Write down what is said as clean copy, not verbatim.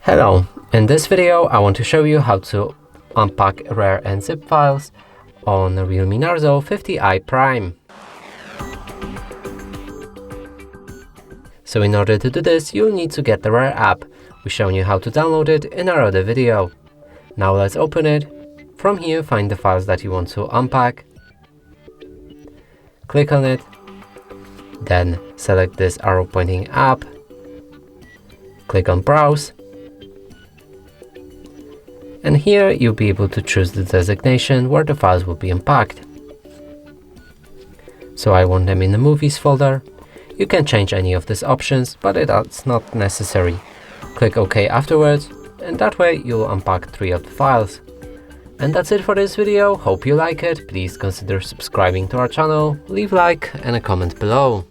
Hello, in this video I want to show you how to unpack RAR and zip files on the REALME Narzo 50i Prime. So in order to do this, you'll need to get the RAR app. We've shown you how to download it in our other video. Now let's open it. From here, find the files that you want to unpack. Click on it. Then select this arrow pointing up. Click on Browse. And here you'll be able to choose the designation where the files will be unpacked. So I want them in the movies folder. You can change any of these options, but it's not necessary. Click OK afterwards, and that way you'll unpack 3 of the files. And that's it for this video. Hope you like it. Please consider subscribing to our channel, leave a like and a comment below.